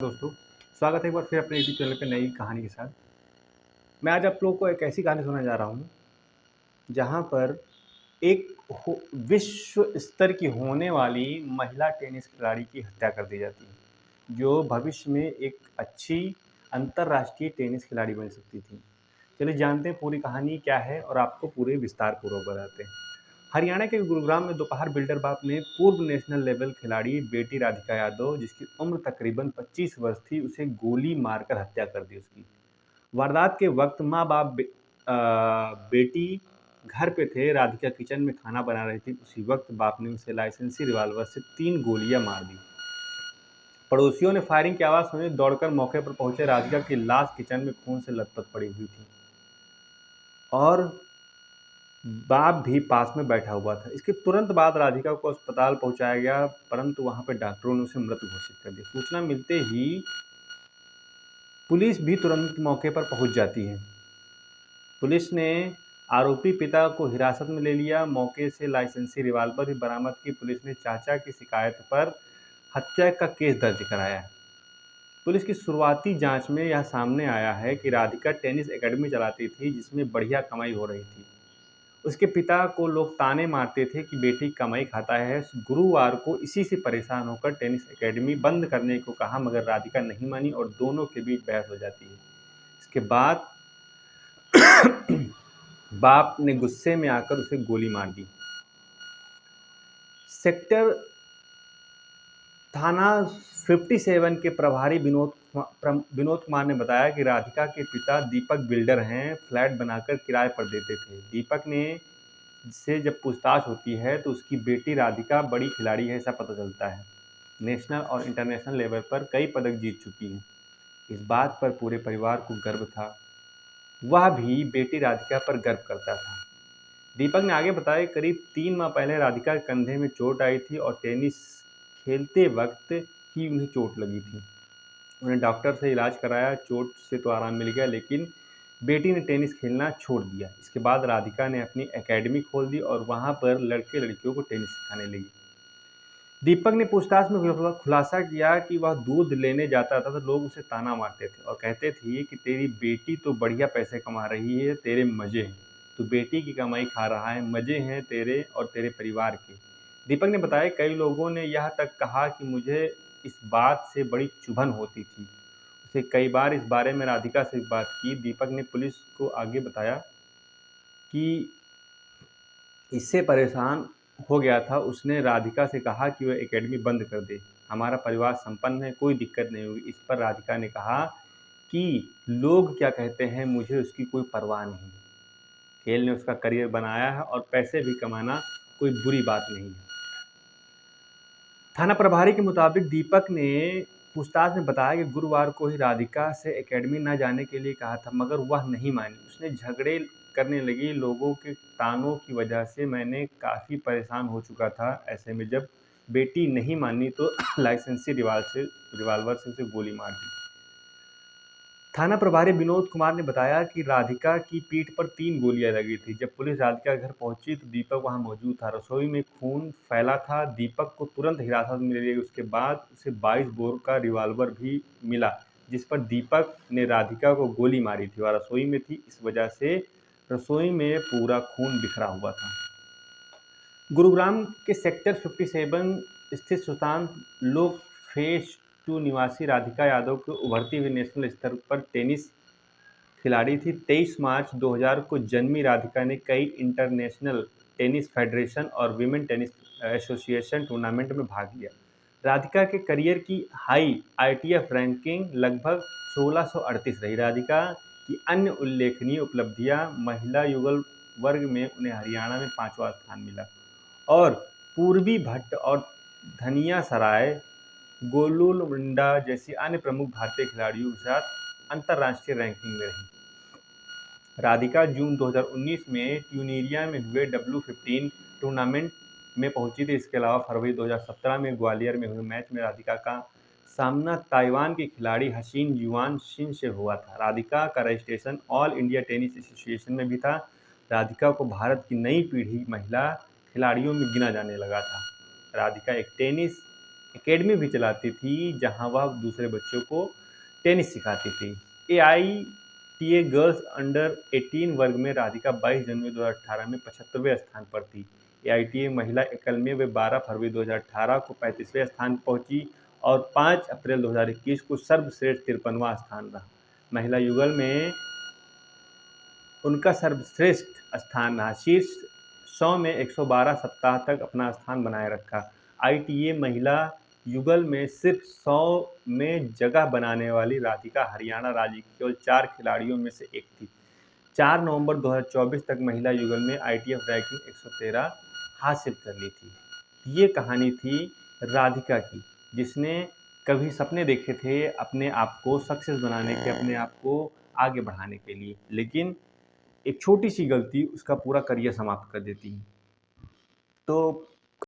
दोस्तों, स्वागत है एक बार फिर अपने यूट्यूब चैनल पे नई कहानी के साथ। मैं आज आप लोगों को एक ऐसी कहानी सुनाने जा रहा हूँ, जहाँ पर एक विश्व स्तर की होने वाली महिला टेनिस खिलाड़ी की हत्या कर दी जाती है, जो भविष्य में एक अच्छी अंतर्राष्ट्रीय टेनिस खिलाड़ी बन सकती थी। चलिए जानते हैं पूरी कहानी क्या है और आपको पूरे विस्तार पूर्वक बताते हैं। हरियाणा के गुरुग्राम में दोपहर बिल्डर बाप ने पूर्व नेशनल लेवल खिलाड़ी बेटी राधिका यादव, जिसकी उम्र तकरीबन 25 वर्ष थी, उसे गोली मारकर हत्या कर दी उसकी। वारदात के वक्त माँ बाप बेटी घर पे थे। राधिका किचन में खाना बना रही थी। उसी वक्त बाप ने उसे लाइसेंसी रिवाल्वर से 3 गोलियां मार दी। पड़ोसियों ने फायरिंग की आवाज़ सुनी। दौड़कर मौके पर पहुंचे। राधिका की लाश किचन में खून से लथपथ पड़ी हुई थी और बाप भी पास में बैठा हुआ था। इसके तुरंत बाद राधिका को अस्पताल पहुंचाया गया, परंतु वहां पर डॉक्टरों ने उसे मृत घोषित कर दिया। सूचना मिलते ही पुलिस भी तुरंत मौके पर पहुंच जाती है। पुलिस ने आरोपी पिता को हिरासत में ले लिया। मौके से लाइसेंसी रिवाल्वर भी बरामद की। पुलिस ने चाचा की शिकायत पर हत्या का केस दर्ज कराया। पुलिस की शुरुआती जांच में यह सामने आया है कि राधिका टेनिस एकेडमी चलाती थी, जिसमें बढ़िया कमाई हो रही थी। उसके पिता को लोग ताने मारते थे कि बेटी कमाई खाता है। गुरुवार को इसी से परेशान होकर टेनिस एकेडमी बंद करने को कहा, मगर राधिका नहीं मानी और दोनों के बीच बहस हो जाती है। इसके बाद बाप ने गुस्से में आकर उसे गोली मार दी। सेक्टर थाना 57 के प्रभारी विनोद कुमार ने बताया कि राधिका के पिता दीपक बिल्डर हैं, फ्लैट बनाकर किराए पर देते थे। दीपक ने से जब पूछताछ होती है तो उसकी बेटी राधिका बड़ी खिलाड़ी है, ऐसा पता चलता है। नेशनल और इंटरनेशनल लेवल पर कई पदक जीत चुकी है। इस बात पर पूरे परिवार को गर्व था। वह भी बेटी राधिका पर गर्व करता था। दीपक ने आगे बताया, करीब 3 माह पहले राधिका के कंधे में चोट आई थी और टेनिस खेलते वक्त ही उन्हें चोट लगी थी। उन्हें डॉक्टर से इलाज कराया। चोट से तो आराम मिल गया, लेकिन बेटी ने टेनिस खेलना छोड़ दिया। इसके बाद राधिका ने अपनी एकेडमी खोल दी और वहां पर लड़के लड़कियों को टेनिस सिखाने लगी। दीपक ने पूछताछ में खुलासा किया कि वह दूध लेने जाता था तो लोग उसे ताना मारते थे और कहते थे कि तेरी बेटी तो बढ़िया पैसे कमा रही है, तेरे मजे हैं। तो बेटी की कमाई खा रहा है, मजे हैं तेरे और तेरे परिवार के। दीपक ने बताया, कई लोगों ने यह तक कहा कि मुझे इस बात से बड़ी चुभन होती थी। उसे कई बार इस बारे में राधिका से बात की। दीपक ने पुलिस को आगे बताया कि इससे परेशान हो गया था। उसने राधिका से कहा कि वह एकेडमी बंद कर दे। हमारा परिवार संपन्न है, कोई दिक्कत नहीं होगी। इस पर राधिका ने कहा कि लोग क्या कहते हैं, मुझे उसकी कोई परवाह नहीं। खेल ने उसका करियर बनाया है और पैसे भी कमाना कोई बुरी बात नहीं है। थाना प्रभारी के मुताबिक दीपक ने पूछताछ में बताया कि गुरुवार को ही राधिका से एकेडमी न जाने के लिए कहा था, मगर वह नहीं मानी। उसने झगड़े करने लगी। लोगों के तानों की वजह से मैंने काफ़ी परेशान हो चुका था। ऐसे में जब बेटी नहीं मानी तो लाइसेंसी रिवाल्वर से उसे गोली मार दी। थाना प्रभारी विनोद कुमार ने बताया कि राधिका की पीठ पर 3 गोलियां लगी थी। जब पुलिस राधिका के घर पहुंची तो दीपक वहां मौजूद था। रसोई में खून फैला था। दीपक को तुरंत हिरासत में ले लिया। उसके बाद उसे 22 बोर का रिवाल्वर भी मिला, जिस पर दीपक ने राधिका को गोली मारी थी। वह रसोई में थी, इस वजह से रसोई में पूरा खून बिखरा हुआ था। गुरुग्राम के सेक्टर 57 स्थित सुशांत लोक फेज 2 निवासी राधिका यादव को उभरती हुई नेशनल स्तर पर टेनिस खिलाड़ी थी। 23 मार्च 2000 को जन्मी राधिका ने कई इंटरनेशनल टेनिस फेडरेशन और विमेन टेनिस एसोसिएशन टूर्नामेंट में भाग लिया। राधिका के करियर की हाई आईटीएफ रैंकिंग लगभग 1638 रही। राधिका की अन्य उल्लेखनीय उपलब्धियां, महिला युगल वर्ग में उन्हें हरियाणा में 5वां स्थान मिला और पूर्वी भट्ट और धनिया सराय गोलुलमुंडा जैसी अन्य प्रमुख भारतीय खिलाड़ियों के साथ अंतर्राष्ट्रीय रैंकिंग में रही। राधिका जून 2019 में ट्यूनीरिया में हुए W15 टूर्नामेंट में पहुंची थी। इसके अलावा फरवरी 2017 में ग्वालियर में हुए मैच में राधिका का सामना ताइवान की खिलाड़ी हसीन युआन शिन से हुआ था। राधिका का registration all India tennis association में भी था। राधिका को भारत की नई पीढ़ी महिला खिलाड़ियों में गिना जाने लगा था। राधिका एक टेनिस एकेडमी भी चलाती थी जहां वह दूसरे बच्चों को टेनिस सिखाती थी। AITA गर्ल्स अंडर 18 वर्ग में राधिका 22 जनवरी 2018 में 75वें स्थान पर थी। AITA महिला एकल में वे 12 फरवरी 2018 को 35वें स्थान पर पहुंची और 5 अप्रैल 2021 को सर्वश्रेष्ठ 53वां स्थान रहा। महिला युगल में उनका सर्वश्रेष्ठ स्थान रहा। शीर्ष 100 में 112 सप्ताह तक अपना स्थान बनाए रखा। ITA महिला युगल में सिर्फ 100 में जगह बनाने वाली राधिका हरियाणा राज्य की केवल 4 खिलाड़ियों में से एक थी। 4 नवंबर 2024 तक महिला युगल में ITF रैंकिंग 113 हासिल कर ली थी। ये कहानी थी राधिका की, जिसने कभी सपने देखे थे अपने आप को सक्सेस बनाने के, अपने आप को आगे बढ़ाने के लिए, लेकिन एक छोटी सी गलती उसका पूरा करियर समाप्त कर देती है। तो